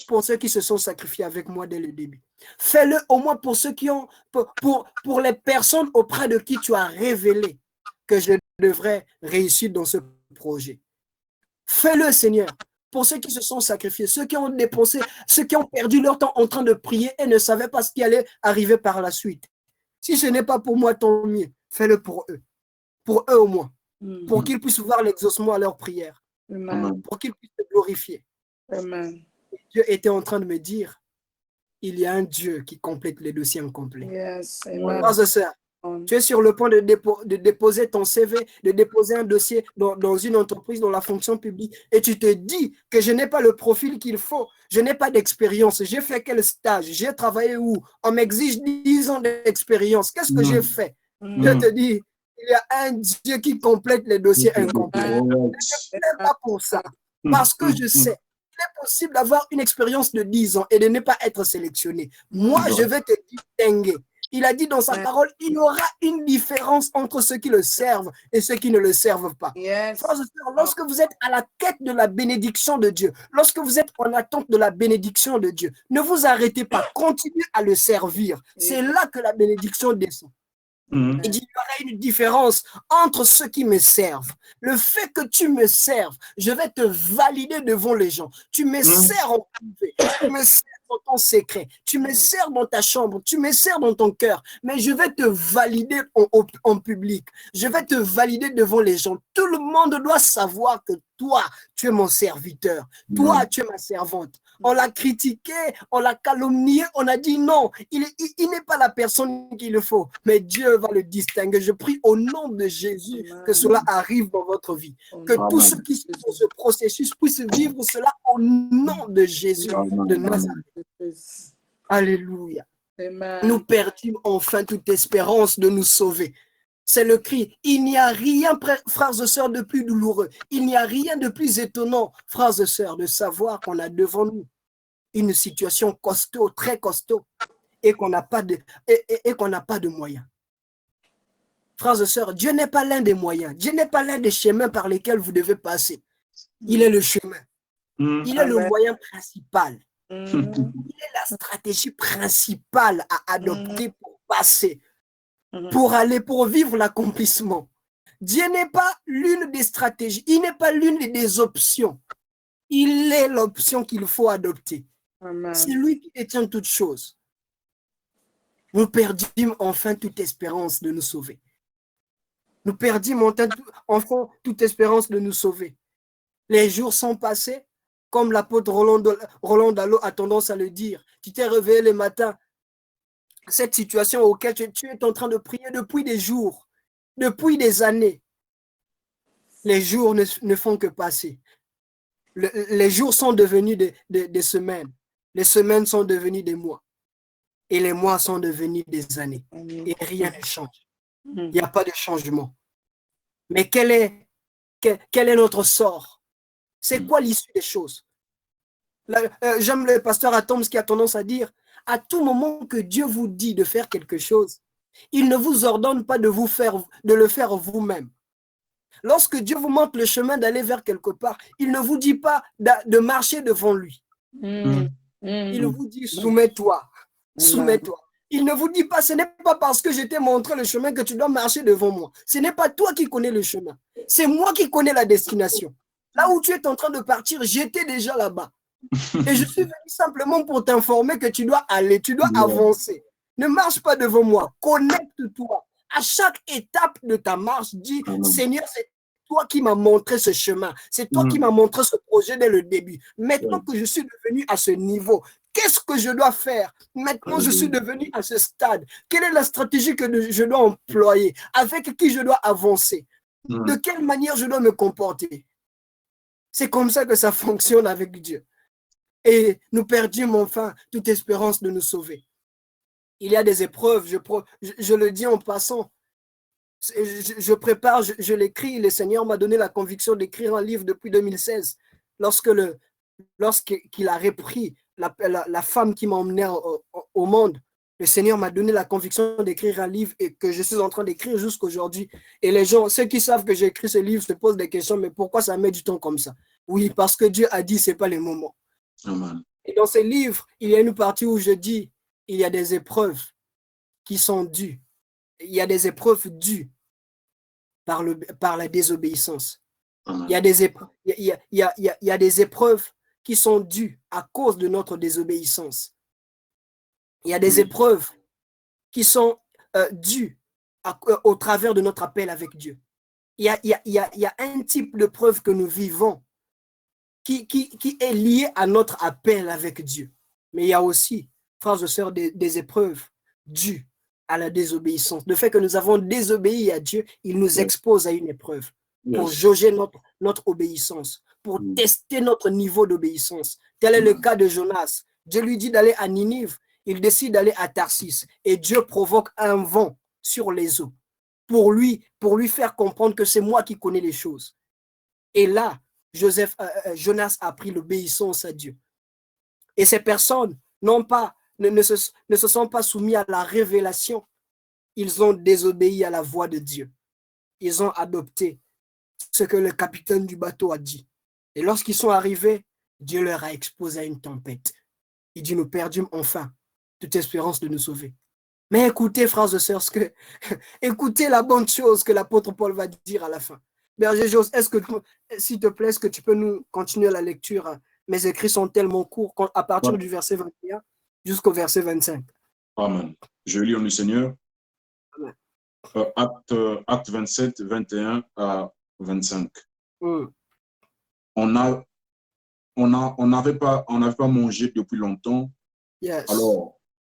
pour ceux qui se sont sacrifiés avec moi dès le début. Fais-le au moins pour ceux qui ont, pour les personnes auprès de qui tu as révélé que je devrais réussir dans ce projet. Fais-le, Seigneur, pour ceux qui se sont sacrifiés, ceux qui ont dépensé, ceux qui ont perdu leur temps en train de prier et ne savaient pas ce qui allait arriver par la suite. Si ce n'est pas pour moi, tant mieux. Fais-le pour eux au moins, pour qu'ils puissent voir l'exaucement à leur prière, pour qu'ils puissent te glorifier. Amen. Dieu était en train de me dire, il y a un Dieu qui complète les dossiers incomplets. Yes. Amen. Frères et sœurs, tu es sur le point de déposer ton CV, de déposer un dossier dans une entreprise, dans la fonction publique, et tu te dis que je n'ai pas le profil qu'il faut, je n'ai pas d'expérience, j'ai fait quel stage, j'ai travaillé où, on m'exige 10 ans d'expérience, qu'est-ce que j'ai fait? Je te dis, il y a un Dieu qui complète les dossiers incomplets. Je ne te plains pas pour ça, parce que je sais. Il est possible d'avoir une expérience de 10 ans et de ne pas être sélectionné. Moi, je vais te distinguer. Il a dit dans sa parole, il y aura une différence entre ceux qui le servent et ceux qui ne le servent pas. Yes. Frères et sœurs, lorsque vous êtes à la quête de la bénédiction de Dieu, lorsque vous êtes en attente de la bénédiction de Dieu, ne vous arrêtez pas, continuez à le servir. C'est là que la bénédiction descend. Il dit, il y aura une différence entre ceux qui me servent. Le fait que tu me serves, je vais te valider devant les gens. Tu me sers en privé, tu me sers dans ton secret, tu me sers dans ta chambre, tu me sers dans ton cœur, mais je vais te valider en public. Je vais te valider devant les gens. Tout le monde doit savoir que toi, tu es mon serviteur. Toi, tu es ma servante. On l'a critiqué, on l'a calomnié, on a dit non, il n'est pas la personne qu'il le faut, mais Dieu va le distinguer. Je prie au nom de Jésus que cela arrive dans votre vie, que tous ceux qui sont dans ce processus puissent vivre cela au nom de Jésus de Nazareth. Alléluia. Nous perdons enfin toute espérance de nous sauver. C'est le cri. Il n'y a rien, frères et sœurs, de plus douloureux. Il n'y a rien de plus étonnant, frères et sœurs, de savoir qu'on a devant nous une situation costaud, très costaud, et qu'on n'a pas de moyens. Frères et sœurs, Dieu n'est pas l'un des moyens. Dieu n'est pas l'un des chemins par lesquels vous devez passer. Il est le chemin. Il est le moyen principal. Il est la stratégie principale à adopter pour passer, pour aller, pour vivre l'accomplissement. Dieu n'est pas l'une des stratégies, il n'est pas l'une des options. Il est l'option qu'il faut adopter. C'est lui qui détient toutes choses. Nous perdîmes enfin toute espérance de nous sauver. Nous perdîmes enfin toute espérance de nous sauver. Les jours sont passés, comme l'apôtre Roland Dallot a tendance à le dire. Tu t'es réveillé le matin, cette situation auquel tu es en train de prier depuis des jours, depuis des années. Les jours ne font que passer. Les jours sont devenus des semaines. Les semaines sont devenues des mois. Et les mois sont devenus des années. Et rien ne change. Il n'y a pas de changement. Mais quel est notre sort? C'est quoi l'issue des choses? J'aime le pasteur Atoms qui a tendance à dire, à tout moment que Dieu vous dit de faire quelque chose, il ne vous ordonne pas de le faire vous-même. Lorsque Dieu vous montre le chemin d'aller vers quelque part, il ne vous dit pas de marcher devant lui. Il vous dit, soumets-toi, soumets-toi. Il ne vous dit pas, ce n'est pas parce que je t'ai montré le chemin que tu dois marcher devant moi. Ce n'est pas toi qui connais le chemin. C'est moi qui connais la destination. Là où tu es en train de partir, j'étais déjà là-bas. Et je suis venu simplement pour t'informer que tu dois aller, tu dois avancer. Ne marche pas devant moi, connecte-toi. À chaque étape de ta marche, dis, Seigneur, c'est toi qui m'as montré ce chemin. C'est toi qui m'as montré ce projet dès le début. Maintenant que je suis devenu à ce niveau, qu'est-ce que je dois faire? Maintenant, je suis devenu à ce stade. Quelle est la stratégie que je dois employer? Avec qui je dois avancer? De quelle manière je dois me comporter? C'est comme ça que ça fonctionne avec Dieu. Et nous perdîmes enfin toute espérance de nous sauver. Il y a des épreuves, je le dis en passant. Je prépare, je l'écris. Le Seigneur m'a donné la conviction d'écrire un livre depuis 2016. Lorsqu'il a repris la femme qui m'a emmené au monde, le Seigneur m'a donné la conviction d'écrire un livre et que je suis en train d'écrire jusqu'aujourd'hui. Et les gens, ceux qui savent que j'ai écrit ce livre, se posent des questions, mais pourquoi ça met du temps comme ça? Oui, parce que Dieu a dit, ce n'est pas le moment. Amen. Et dans ce livre, il y a une partie où je dis, il y a des épreuves qui sont dues. Il y a des épreuves dues par la désobéissance. Amen. Il y a des épreuves qui sont dues à cause de notre désobéissance. Il y a des épreuves qui sont dues au travers de notre appel avec Dieu. Il y a un type de preuve que nous vivons qui est lié à notre appel avec Dieu. Mais il y a aussi, frères et sœurs, des épreuves dues à la désobéissance. Le fait que nous avons désobéi à Dieu, il nous expose à une épreuve pour jauger notre obéissance, pour tester notre niveau d'obéissance. Tel est le cas de Jonas. Dieu lui dit d'aller à Ninive, il décide d'aller à Tarsis et Dieu provoque un vent sur les eaux pour lui faire comprendre que c'est moi qui connais les choses. Et là, Jonas a pris l'obéissance à Dieu. Et ces personnes n'ont pas ne se sont pas soumis à la révélation, ils ont désobéi à la voix de Dieu. Ils ont adopté ce que le capitaine du bateau a dit. Et lorsqu'ils sont arrivés, Dieu leur a exposé à une tempête. Il dit, nous perdîmes enfin toute espérance de nous sauver. Mais écoutez, frères et sœurs, écoutez la bonne chose que l'apôtre Paul va dire à la fin. Berger Jos, s'il te plaît, est-ce que tu peux nous continuer la lecture? Mes écrits sont tellement courts à partir du verset 21 jusqu'au verset 25. Amen. Je lis au nom du Seigneur. Amen. Acte 27, 21 à 25. Mm. On n'avait pas mangé depuis longtemps. Yes.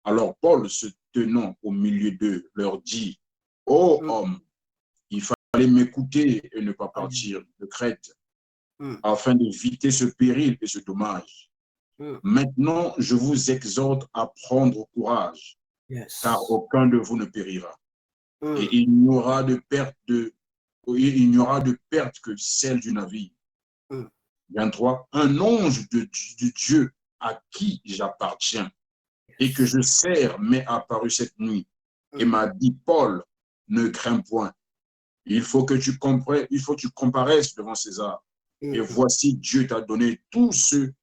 Alors Paul, se tenant au milieu d'eux, leur dit, ô homme, il fallait m'écouter et ne pas partir de Crète, afin d'éviter ce péril et ce dommage. Maintenant, je vous exhorte à prendre courage, car aucun de vous ne périra. Et il n'y aura de perte que celle du navire. 23. Un ange de Dieu à qui j'appartiens et que je sers m'est apparu cette nuit et m'a dit, Paul, ne crains point. Il faut que tu comparaisses devant César. Et voici, Dieu t'a donné tous ceux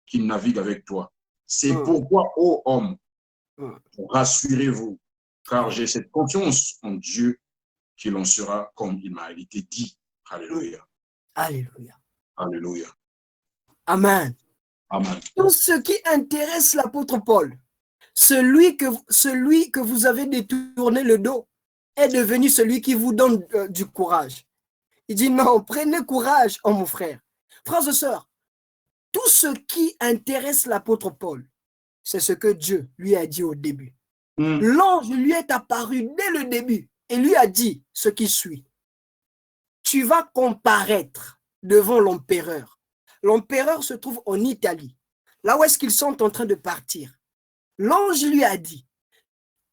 qui naviguent avec toi. C'est pourquoi, ô homme, rassurez-vous, car j'ai cette confiance en Dieu qu'il en sera comme il m'a été dit. Alléluia. Alléluia. Alléluia. Amen. Amen. Tout ce qui intéresse l'apôtre Paul, celui que vous avez détourné le dos, est devenu celui qui vous donne du courage. Il dit non, prenez courage, oh mon frère. Frères et sœurs, tout ce qui intéresse l'apôtre Paul, c'est ce que Dieu lui a dit au début. L'ange lui est apparu dès le début et lui a dit ce qui suit. Tu vas comparaître devant l'empereur. L'empereur se trouve en Italie, là où est-ce qu'ils sont en train de partir. L'ange lui a dit,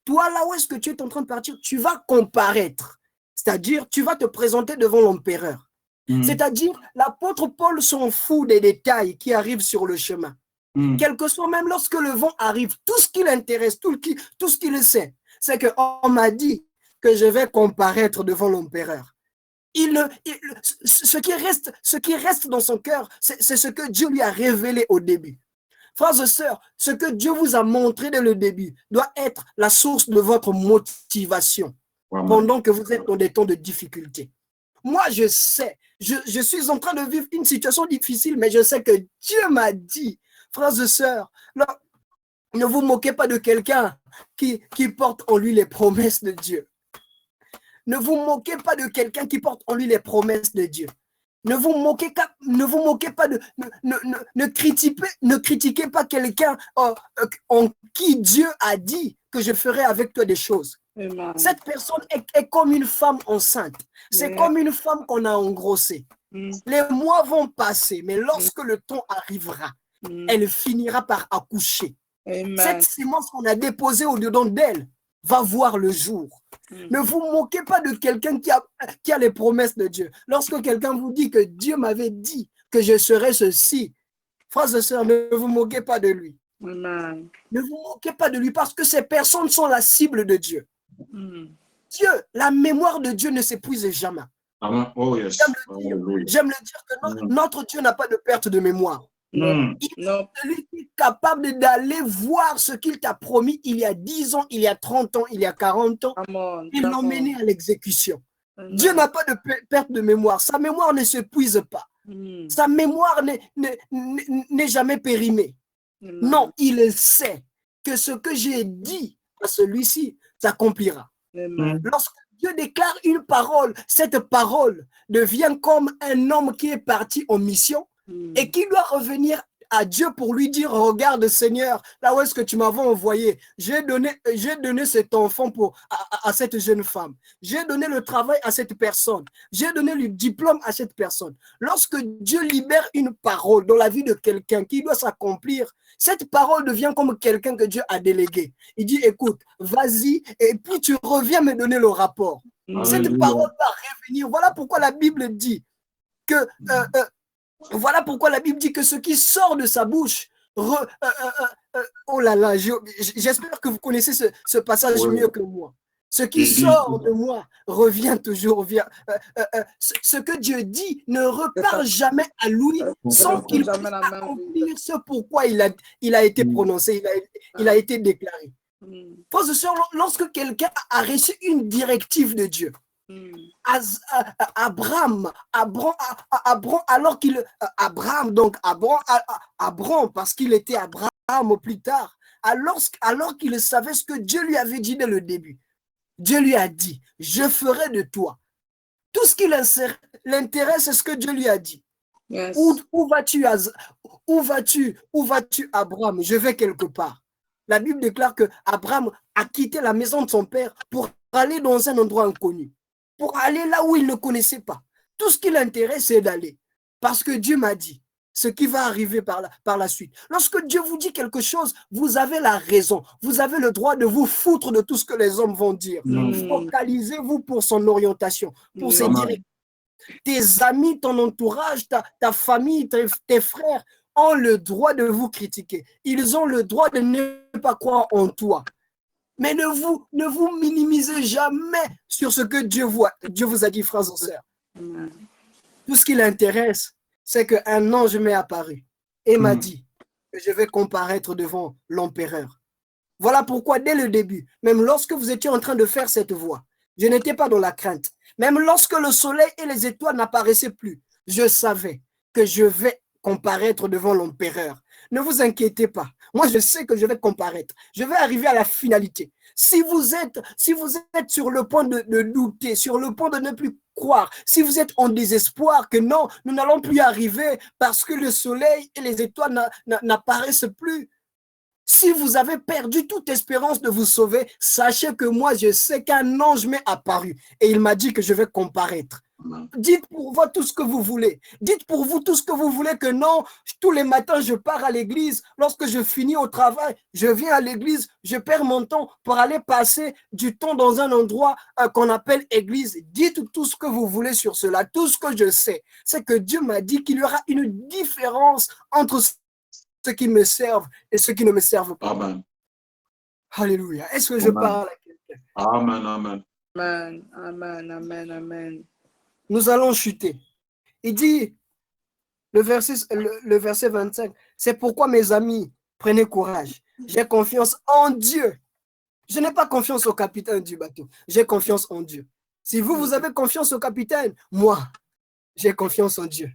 toi là où est-ce que tu es en train de partir, tu vas comparaître. C'est-à-dire, tu vas te présenter devant l'empereur. C'est-à-dire, l'apôtre Paul s'en fout des détails qui arrivent sur le chemin. Quel que soit, même lorsque le vent arrive, tout ce qui l'intéresse, tout ce qu'il sait, c'est qu'on m'a dit que je vais comparaître devant l'empereur. Ce qui reste dans son cœur, c'est ce que Dieu lui a révélé au début. Frères et sœurs, ce que Dieu vous a montré dès le début doit être la source de votre motivation pendant que vous êtes dans des temps de difficulté. Moi, je sais, je suis en train de vivre une situation difficile, mais je sais que Dieu m'a dit, frères et sœurs, là, ne vous moquez pas de quelqu'un qui porte en lui les promesses de Dieu. Ne vous moquez pas de quelqu'un qui porte en lui les promesses de Dieu. Ne vous moquez pas ne critiquez pas quelqu'un en qui Dieu a dit que je ferai avec toi des choses. Amen. Cette personne est comme une femme enceinte. C'est comme une femme qu'on a engrossée. Les mois vont passer, mais lorsque le temps arrivera, elle finira par accoucher. Amen. Cette sémence qu'on a déposée au-dedans d'elle va voir le jour. Ne vous moquez pas de quelqu'un qui a les promesses de Dieu. Lorsque quelqu'un vous dit que Dieu m'avait dit que je serais ceci, frères et sœurs, ne vous moquez pas de lui. Amen. Ne vous moquez pas de lui parce que ces personnes sont la cible de Dieu. Dieu, la mémoire de Dieu ne s'épuise jamais. Amen. Oh yes. J'aime le dire que notre Dieu n'a pas de perte de mémoire. Il est celui qui est capable d'aller voir ce qu'il t'a promis il y a 10 ans, il y a 30 ans, il y a 40 ans, et l'emmener à l'exécution. Dieu n'a pas de perte de mémoire. Sa mémoire ne s'épuise pas. Sa mémoire n'est jamais périmée. Non, il sait que ce que j'ai dit à celui-ci s'accomplira. Lorsque Dieu déclare une parole, cette parole devient comme un homme qui est parti en mission et qui doit revenir à Dieu pour lui dire, regarde Seigneur, là où est-ce que tu m'avais envoyé, j'ai donné cet enfant à cette jeune femme, j'ai donné le travail à cette personne, j'ai donné le diplôme à cette personne. Lorsque Dieu libère une parole dans la vie de quelqu'un qui doit s'accomplir, cette parole devient comme quelqu'un que Dieu a délégué. Il dit, écoute, vas-y, et puis tu reviens me donner le rapport. Cette parole va revenir. Voilà pourquoi la Bible dit que ce qui sort de sa bouche Oh là là, j'espère que vous connaissez ce passage Oui. mieux que moi. Ce qui Et- sort de moi revient toujours. Ce que Dieu dit ne repart jamais à lui sans Retourne qu'il jamais puisse la main accomplir vide. ce pourquoi il a été prononcé, il a été déclaré. Frères et sœurs, lorsque quelqu'un a reçu une directive de Dieu, Abraham, alors qu'il Abraham, parce qu'il était Abraham plus tard, alors qu'il savait ce que Dieu lui avait dit dès le début, Dieu lui a dit, je ferai de toi. Tout ce qui l'intéresse, c'est ce que Dieu lui a dit. Yes. Où vas-tu, Abraham? Je vais quelque part. La Bible déclare que Abraham a quitté la maison de son père pour aller dans un endroit inconnu, pour aller là où il ne connaissait pas. Tout ce qui l'intéresse, c'est d'aller. Parce que Dieu m'a dit ce qui va arriver par la suite. Lorsque Dieu vous dit quelque chose, vous avez la raison. Vous avez le droit de vous foutre de tout ce que les hommes vont dire. Focalisez-vous pour son orientation, pour ses directives. Tes amis, ton entourage, ta famille, tes frères ont le droit de vous critiquer. Ils ont le droit de ne pas croire en toi. Mais ne vous minimisez jamais sur ce que Dieu vous a dit, frères et sœurs. Tout ce qui l'intéresse, c'est qu'un ange m'est apparu et m'a dit que je vais comparaître devant l'empereur. Voilà pourquoi, dès le début, même lorsque vous étiez en train de faire cette voie, je n'étais pas dans la crainte. Même lorsque le soleil et les étoiles n'apparaissaient plus, je savais que je vais comparaître devant l'empereur. Ne vous inquiétez pas. Moi, je sais que je vais comparaître. Je vais arriver à la finalité. Si vous êtes sur le point de douter, sur le point de ne plus croire, si vous êtes en désespoir que non, nous n'allons plus arriver parce que le soleil et les étoiles n'apparaissent plus, si vous avez perdu toute espérance de vous sauver, sachez que moi, je sais qu'un ange m'est apparu et il m'a dit que je vais comparaître. Dites pour vous tout ce que vous voulez. Dites pour vous tout ce que vous voulez que non, tous les matins, je pars à l'église. Lorsque je finis au travail, je viens à l'église, je perds mon temps pour aller passer du temps dans un endroit qu'on appelle église. Dites tout ce que vous voulez sur cela. Tout ce que je sais, c'est que Dieu m'a dit qu'il y aura une différence entre ceux qui me servent et ceux qui ne me servent pas. Amen. Alléluia. Est-ce que je parle à quelqu'un? Amen, amen. Amen, amen, amen, amen. Nous allons chuter. Il dit, le verset 25, c'est pourquoi mes amis, prenez courage. J'ai confiance en Dieu. Je n'ai pas confiance au capitaine du bateau. J'ai confiance en Dieu. Si vous avez confiance au capitaine, moi, j'ai confiance en Dieu.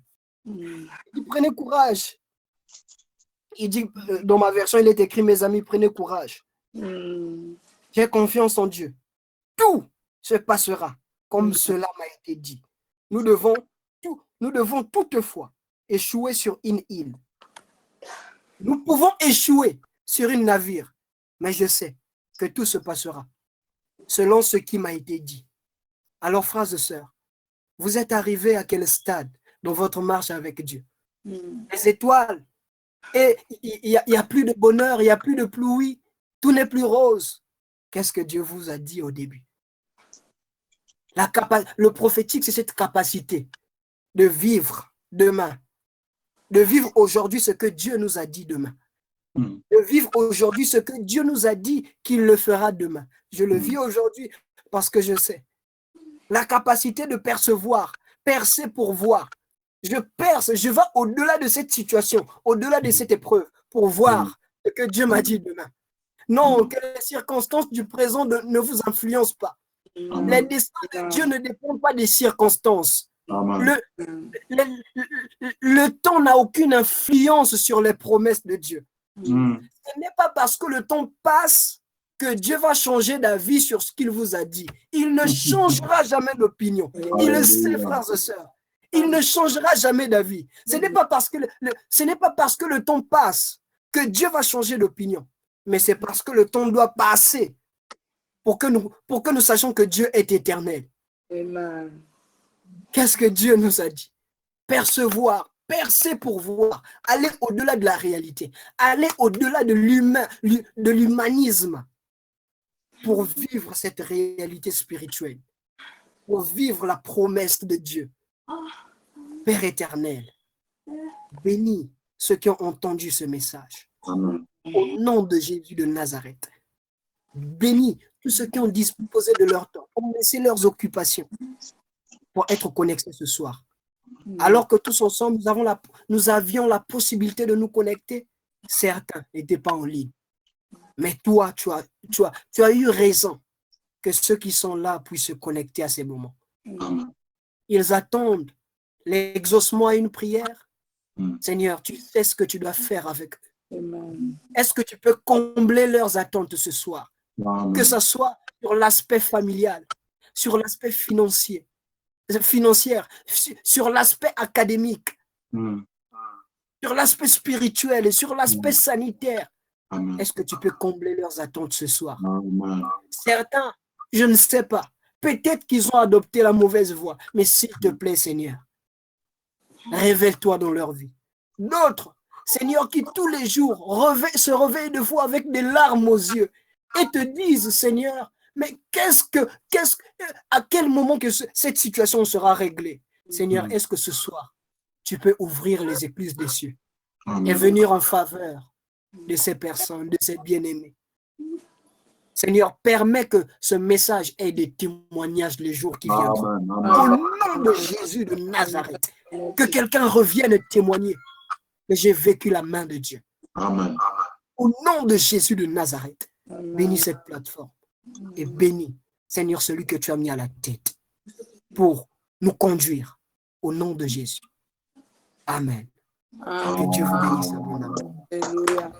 Prenez courage. Il dit, dans ma version, il est écrit, mes amis, prenez courage. J'ai confiance en Dieu. Tout se passera comme cela m'a été dit. Nous devons toutefois échouer sur une île. Nous pouvons échouer sur un navire, mais je sais que tout se passera selon ce qui m'a été dit. Alors, frères et sœurs, vous êtes arrivés à quel stade dans votre marche avec Dieu? Les étoiles, et il n'y a plus de bonheur, il n'y a plus de pluie, tout n'est plus rose. Qu'est-ce que Dieu vous a dit au début? Le prophétique, c'est cette capacité de vivre demain, de vivre aujourd'hui ce que Dieu nous a dit demain, de vivre aujourd'hui ce que Dieu nous a dit qu'il le fera demain. Je le vis aujourd'hui parce que je sais. La capacité de percevoir, percer pour voir. Je perce, je vais au-delà de cette situation, au-delà de cette épreuve, pour voir ce que Dieu m'a dit demain. Non, que les circonstances du présent ne vous influencent pas. Les destins de Dieu ne dépendent pas des circonstances. Le temps n'a aucune influence sur les promesses de Dieu. Ce n'est pas parce que le temps passe que Dieu va changer d'avis sur ce qu'il vous a dit. Il ne changera jamais d'opinion. Il le sait, frères et sœurs. Il ne changera jamais d'avis. Ce n'est pas parce que le temps passe que Dieu va changer d'opinion. Mais c'est parce que le temps doit passer pour que nous sachions que Dieu est éternel. Amen. Qu'est-ce que Dieu nous a dit? Percevoir, percer pour voir, aller au-delà de la réalité, aller au-delà de l'humanisme pour vivre cette réalité spirituelle, pour vivre la promesse de Dieu. Père éternel, bénis ceux qui ont entendu ce message. Amen. Au nom de Jésus de Nazareth. Bénis tous ceux qui ont disposé de leur temps, ont laissé leurs occupations pour être connectés ce soir. Alors que tous ensemble, nous avions la possibilité de nous connecter, certains n'étaient pas en ligne. Mais toi, tu as eu raison que ceux qui sont là puissent se connecter à ces moments. Amen. Ils attendent l'exaucement à une prière. Mm. Seigneur, tu sais ce que tu dois faire avec eux. Amen. Est-ce que tu peux combler leurs attentes ce soir? Amen. Que ce soit sur l'aspect familial, sur l'aspect financière, sur l'aspect académique, Mm. sur l'aspect spirituel et sur l'aspect sanitaire. Amen. Est-ce que tu peux combler leurs attentes ce soir? Amen. Certains, je ne sais pas. Peut-être qu'ils ont adopté la mauvaise voie, mais s'il te plaît, Seigneur, révèle-toi dans leur vie. D'autres, Seigneur, qui tous les jours se réveillent de fois avec des larmes aux yeux et te disent, Seigneur, mais à quel moment que cette situation sera réglée? Seigneur, est-ce que ce soir, tu peux ouvrir les écluses des cieux et venir en faveur de ces personnes, de ces bien-aimés? Seigneur, permets que ce message ait des témoignages les jours qui viendront. Amen. Au Amen. nom de Jésus de Nazareth, que quelqu'un revienne témoigner que j'ai vécu la main de Dieu. Amen. Au nom de Jésus de Nazareth, Amen. bénis cette plateforme et bénis, Seigneur, celui que tu as mis à la tête pour nous conduire. Au nom de Jésus. Amen. Que Dieu vous bénisse abondamment. Alléluia.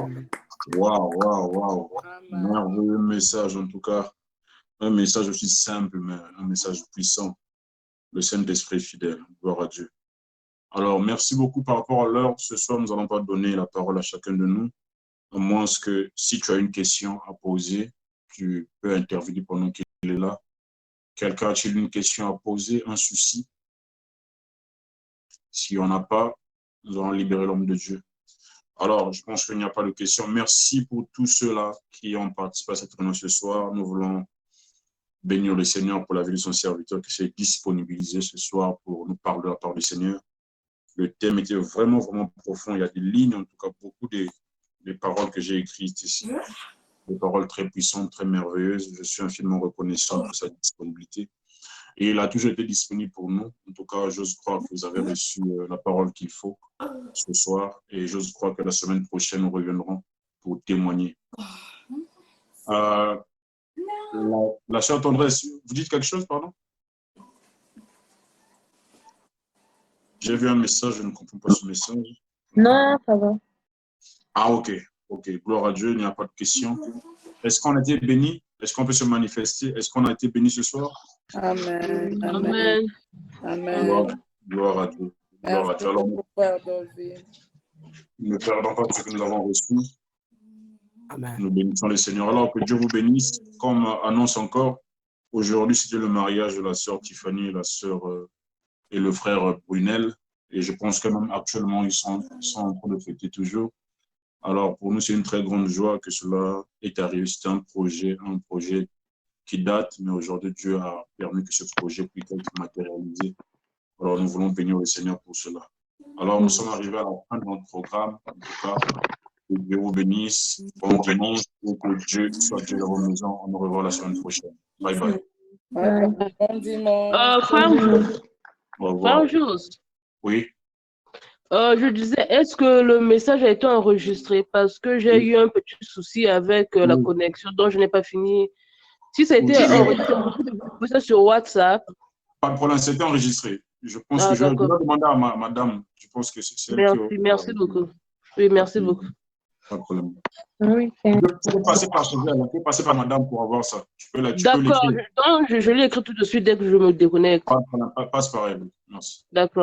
Amen. Waouh. Amen. Merveilleux message en tout cas. Un message aussi simple, mais un message puissant. Le Saint-Esprit est fidèle. Gloire à Dieu. Alors, merci beaucoup par rapport à l'heure. Ce soir, nous n'allons pas donner la parole à chacun de nous. À moins que si tu as une question à poser, tu peux intervenir pendant qu'il est là. Quelqu'un a-t-il une question à poser, un souci? S'il n'y en a pas, nous allons libérer l'homme de Dieu. Alors, je pense qu'il n'y a pas de questions. Merci pour tous ceux-là qui ont participé à cette réunion ce soir. Nous voulons bénir le Seigneur pour la vie de son serviteur qui s'est disponibilisé ce soir pour nous parler de la part du Seigneur. Le thème était vraiment profond. Il y a des lignes, en tout cas, beaucoup des paroles que j'ai écrites ici. Des paroles très puissantes, très merveilleuses. Je suis infiniment reconnaissant pour sa disponibilité. Et il a toujours été disponible pour nous. En tout cas, j'ose croire que vous avez reçu la parole qu'il faut ce soir. Et j'ose croire que la semaine prochaine, nous reviendrons pour témoigner. La sœur Tendresse, vous dites quelque chose, pardon? J'ai vu un message, je ne comprends pas ce message. Non, ça va. Ah, ok. Gloire à Dieu, il n'y a pas de question. Est-ce qu'on a été béni? Est-ce qu'on peut se manifester? Est-ce qu'on a été béni ce soir? Amen. Amen. Amen. Gloire à Dieu. Gloire à Dieu. Alors, ne perdons pas ce que nous avons reçu. Amen. Nous bénissons le Seigneur. Alors que Dieu vous bénisse. Comme annonce encore, aujourd'hui, c'était le mariage de la sœur Tiffany, la sœur et le frère Brunel. Et je pense que même actuellement, ils sont en train de fêter toujours. Alors, pour nous, c'est une très grande joie que cela est arrivé. C'est un projet qui date, mais aujourd'hui, Dieu a permis que ce projet puisse être matérialisé. Alors, nous voulons bénir le Seigneur pour cela. Alors, nous sommes arrivés à la fin de notre programme. En tout cas, que Dieu vous bénisse. Bon dimanche, et que Dieu soit Dieu dans vos maisons. On nous revoit la semaine prochaine. Bye bye. Bon dimanche. Frère Juste. Oui. Je disais, est-ce que le message a été enregistré? Parce que j'ai eu un petit souci avec la connexion, donc je n'ai pas fini. Si ça a été enregistré, vous pouvez sur WhatsApp. Pas de problème, c'était enregistré. Je pense que je vais demander à madame. Je pense que c'est Merci beaucoup. Oui, merci beaucoup. Pas de problème. Oui, tu peux passer par madame pour avoir ça. D'accord, donc je l'ai écrit tout de suite dès que je me déconnecte. Passe par elle. Merci. D'accord.